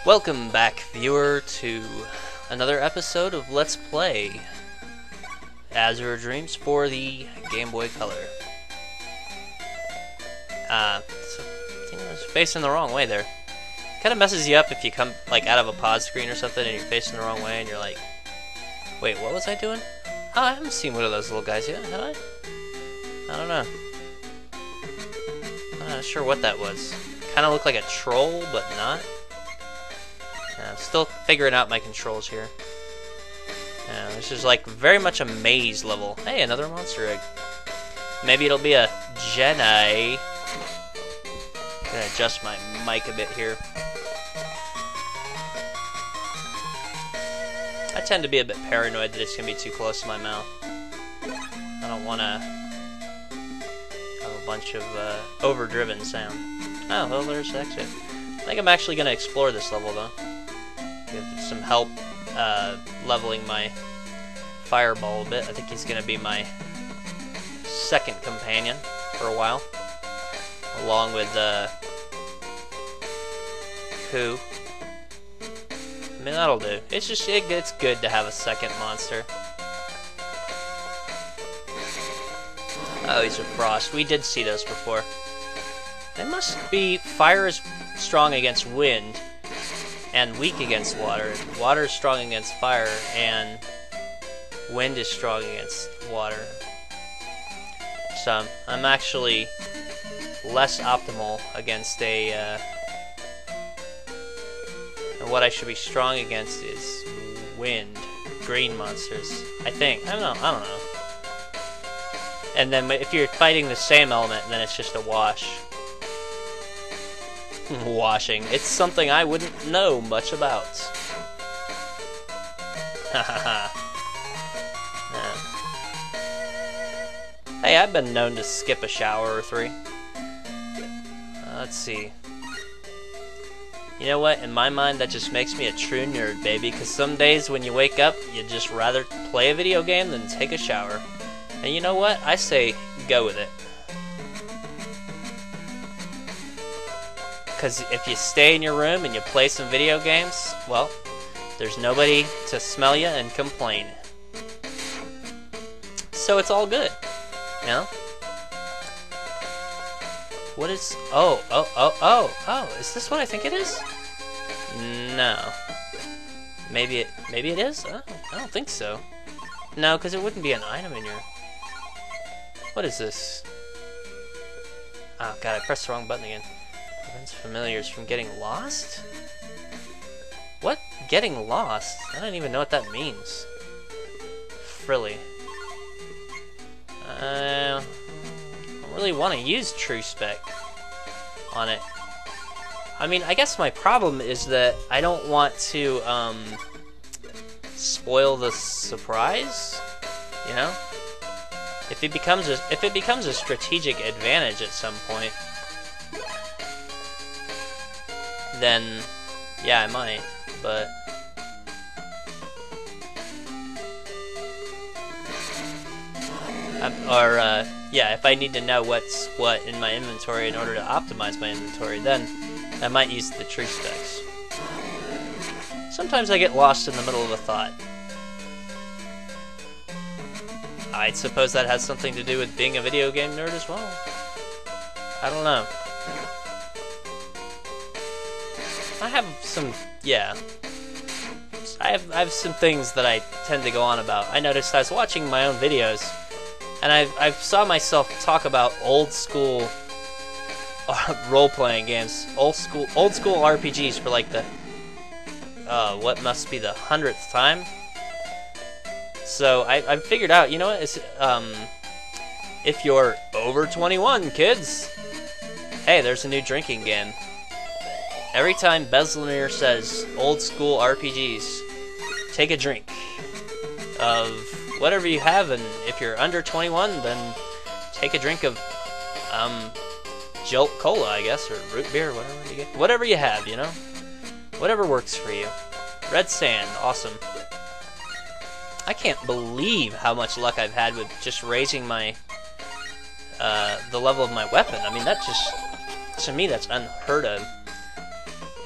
Welcome back, viewer, to another episode of Let's Play Azure Dreams for the Game Boy Color. So, I think I was facing the wrong way there. Kind of messes you up if you come like out of a pause screen or something and you're facing the wrong way and you're like, wait, what was I doing? Oh, I haven't seen one of those little guys yet, have I? I don't know. I'm not sure what that was. Kind of looked like a troll, but not. I'm still figuring out my controls here. This is like very much a maze level. Hey, another monster egg. Maybe it'll be a Jedi. I'm gonna adjust my mic a bit here. I tend to be a bit paranoid that it's gonna be too close to my mouth. I don't want to have a bunch of overdriven sound. Oh, well, there's the exit. I think I'm actually gonna explore this level though. Give some help leveling my fireball a bit. I think he's going to be my second companion for a while, along with Who. I mean, that'll do. It's just it's good to have a second monster. Oh, he's a frost. We did see those before. They must be fire is strong against wind and weak against water. Water is strong against fire, and wind is strong against water. So I'm actually less optimal against a. And what I should be strong against is wind, green monsters. I think. I don't know. And then if you're fighting the same element, then it's just a wash. Washing. It's something I wouldn't know much about. Hey, I've been known to skip a shower or three. Let's see. You know what? In my mind, that just makes me a true nerd, baby. Because some days when you wake up, you'd just rather play a video game than take a shower. And you know what? I say, go with it. Because if you stay in your room and you play some video games, well, there's nobody to smell you and complain. So it's all good, you know? What is... Oh, is this what I think it is? No. Maybe it is? Oh, I don't think so. No, because it wouldn't be an item in your... What is this? Oh, God, I pressed the wrong button again. Prevents familiars from getting lost? What? Getting lost? I don't even know what that means. Frilly. I don't really want to use True Spec on it. I mean, I guess my problem is that I don't want to spoil the surprise, you know? If it becomes a strategic advantage at some point, then yeah, I might, but yeah, if I need to know what's what in my inventory in order to optimize my inventory, then I might use the true specs. Sometimes I get lost in the middle of a thought. I suppose that has something to do with being a video game nerd as well. I don't know. I have some, yeah. I have some things that I tend to go on about. I noticed I was watching my own videos, and I saw myself talk about old school role-playing games, old school RPGs for like the what must be the 100th time. So I figured out, you know what? It's, if you're over 21, kids, hey, there's a new drinking game. Every time Bezlimir says old school RPGs, take a drink of whatever you have, and if you're under 21, then take a drink of Jolt Cola, I guess, or root beer, whatever you get. Whatever you have, you know? Whatever works for you. Red Sand, awesome. I can't believe how much luck I've had with just raising my the level of my weapon. I mean, that just, to me, that's unheard of.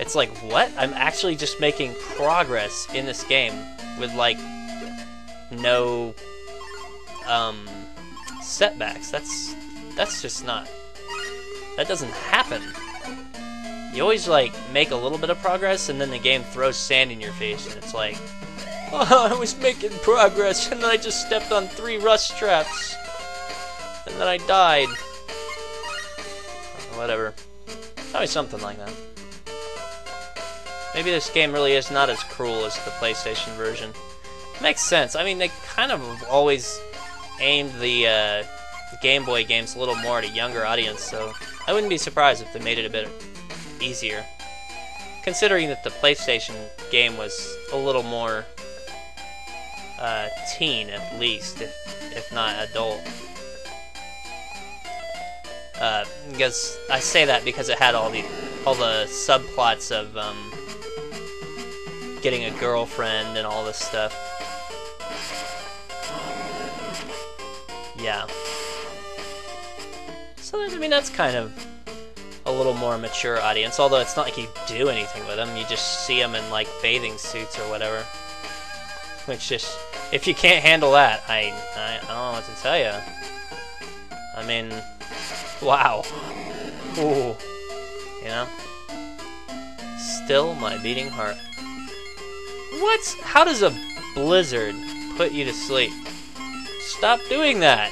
It's like, what? I'm actually just making progress in this game with, like, no, setbacks. That's just not... That doesn't happen. You always, like, make a little bit of progress, and then the game throws sand in your face, and it's like, oh, I was making progress, and then I just stepped on 3 rust traps, and then I died. Whatever. Probably something like that. Maybe this game really is not as cruel as the PlayStation version. Makes sense. I mean, they kind of always aimed the Game Boy games a little more at a younger audience, so I wouldn't be surprised if they made it a bit easier. Considering that the PlayStation game was a little more teen, at least, if not adult. Because I say that because it had all the subplots of getting a girlfriend and all this stuff. Yeah. So I mean, that's kind of a little more mature audience. Although it's not like you do anything with them; you just see them in like bathing suits or whatever. Which just, if you can't handle that, I don't know what to tell you. I mean. Wow. Ooh. You know? Still my beating heart. What? How does a blizzard put you to sleep? Stop doing that!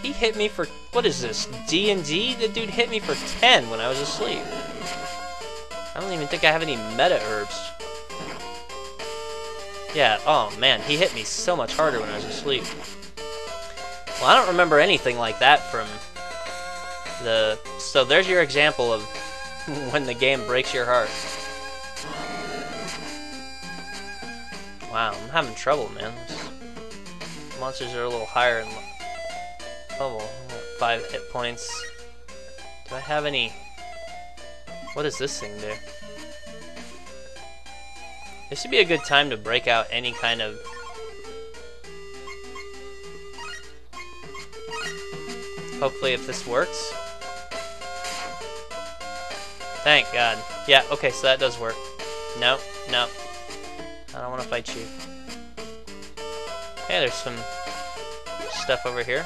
He hit me for... What is this? D&D? The dude hit me for 10 when I was asleep. I don't even think I have any meta herbs. Yeah, oh man, he hit me so much harder when I was asleep. Well, I don't remember anything like that from the... So there's your example of when the game breaks your heart. Wow, I'm having trouble, man. These monsters are a little higher in level. 5 hit points. Do I have any... What does this thing do? This would be a good time to break out any kind of... Hopefully if this works. Thank God. Yeah, okay, so that does work. No, no. I don't want to fight you. Hey, there's some stuff over here.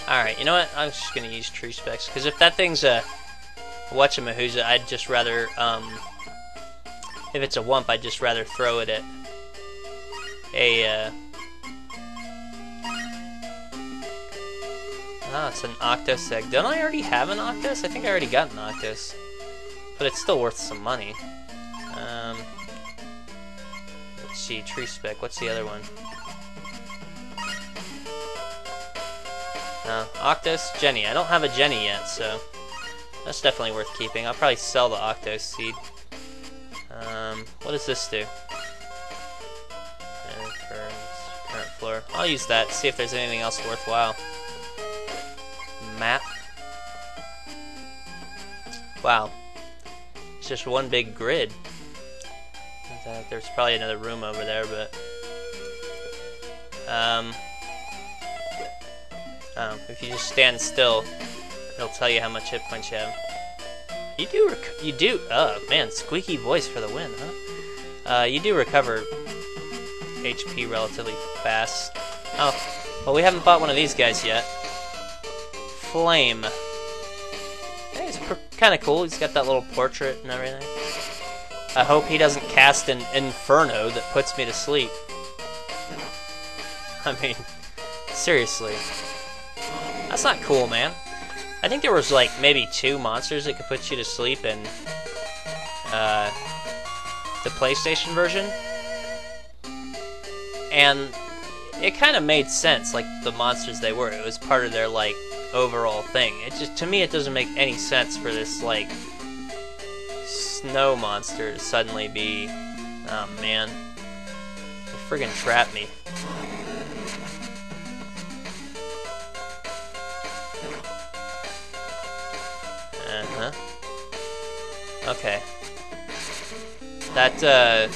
Alright, you know what? I'm just going to use tree specs. Because if that thing's a whatchamahooza, I'd just rather, if it's a wump, I'd just rather throw it at a, Ah, it's an Octos egg. Don't I already have an Octos? I think I already got an Octos. But it's still worth some money. Let's see, tree spec. What's the other one? Octos, Jenny. I don't have a Jenny yet, so that's definitely worth keeping. I'll probably sell the Octos seed. What does this do? Current floor. I'll use that, see if there's anything else worthwhile. Map. Wow. It's just one big grid. There's probably another room over there, but... if you just stand still, it'll tell you how much hit points you have. You do, oh man, squeaky voice for the win, huh? You do recover HP relatively fast. Oh, well we haven't bought one of these guys yet. Flame. Hey, he's kind of cool, he's got that little portrait and everything. I hope he doesn't cast an Inferno that puts me to sleep. I mean, seriously. That's not cool, man. I think there was like maybe 2 monsters that could put you to sleep in the PlayStation version. And it kind of made sense, like the monsters they were. It was part of their like overall thing. It just, to me, it doesn't make any sense for this like snow monster to suddenly be, oh man, they friggin' trapped me. Okay. That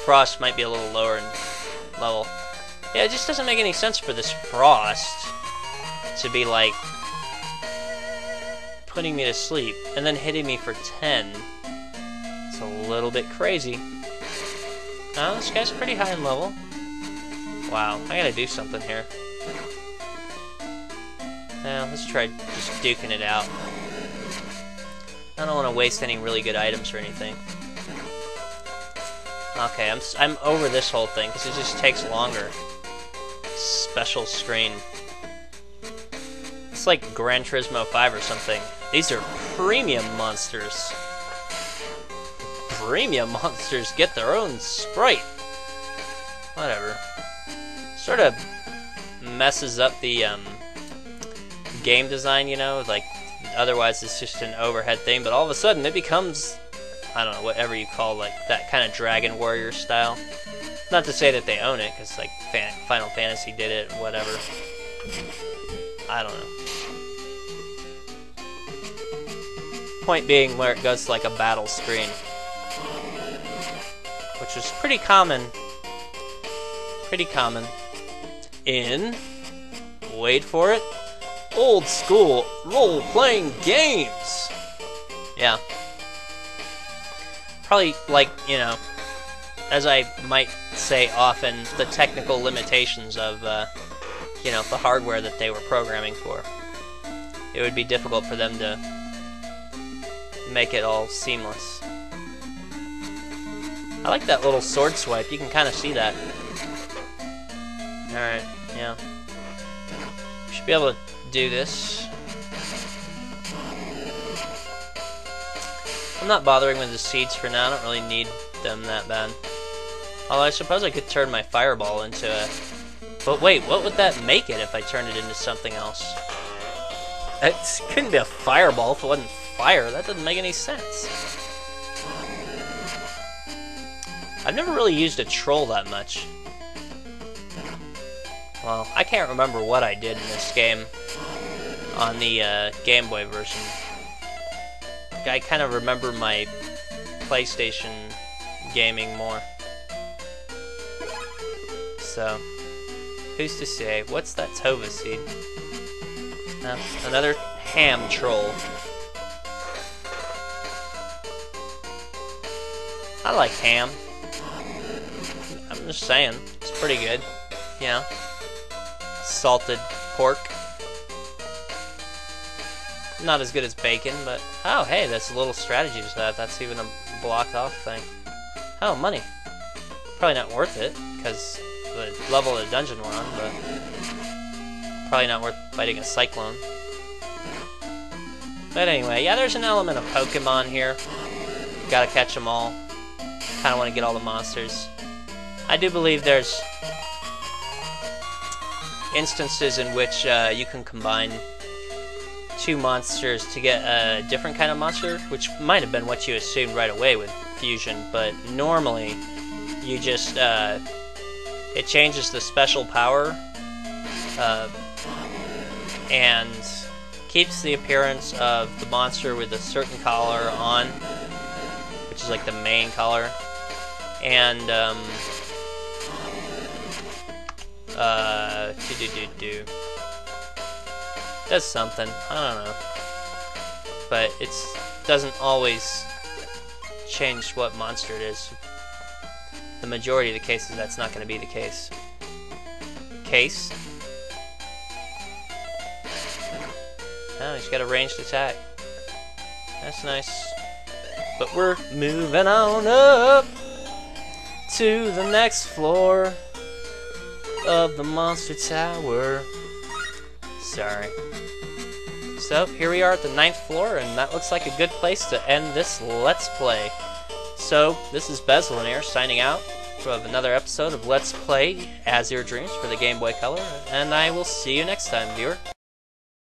frost might be a little lower in level. Yeah, it just doesn't make any sense for this frost to be like putting me to sleep, and then hitting me for 10. It's a little bit crazy. Oh, this guy's pretty high in level. Wow, I gotta do something here. Now, let's try just duking it out. I don't want to waste any really good items or anything. Okay, I'm over this whole thing, because it just takes longer. Special screen. It's like Gran Turismo 5 or something. These are premium monsters. Premium monsters get their own sprite. Whatever. Sort of messes up the game design, you know, like otherwise it's just an overhead thing, but all of a sudden it becomes, I don't know, whatever you call like that kind of Dragon Warrior style. Not to say that they own it, because like Final Fantasy did it, whatever. I don't know. Point being, where it goes to like a battle screen, which is pretty common in, wait for it, old school role-playing games. Yeah. Probably, like, you know, as I might say often, the technical limitations of, you know, the hardware that they were programming for. It would be difficult for them to make it all seamless. I like that little sword swipe. You can kind of see that. Alright, yeah. Should be able to do this. I'm not bothering with the seeds for now. I don't really need them that bad. Although I suppose I could turn my fireball into a... But wait, what would that make it if I turned it into something else? It couldn't be a fireball if it wasn't fire. That doesn't make any sense. I've never really used a troll that much. Well, I can't remember what I did in this game on the Game Boy version. I kind of remember my PlayStation gaming more. So, who's to say? What's that Tova seed? Another ham troll. I like ham. I'm just saying, it's pretty good. You know, salted pork. Not as good as bacon, but oh hey, that's a little strategy to that. That's even a blocked off thing. Oh, money. Probably not worth it because the level of the dungeon we're on, but probably not worth fighting a cyclone. But anyway, yeah, there's an element of Pokemon here. Gotta catch them all. Kind of want to get all the monsters. I do believe there's instances in which you can combine two monsters to get a different kind of monster, which might have been what you assumed right away with fusion, but normally you just it changes the special power and keeps the appearance of the monster with a certain color on, which is like the main color, and does something, I don't know, but it doesn't always change what monster it is. The majority of the cases that's not going to be the case. Oh, he's got a ranged attack. That's nice. But we're moving on up to the next floor of the monster tower. Sorry. So, here we are at the 9th floor, and that looks like a good place to end this Let's Play. So, this is Bezlanier signing out from another episode of Let's Play Azure Dreams for the Game Boy Color, and I will see you next time, viewer.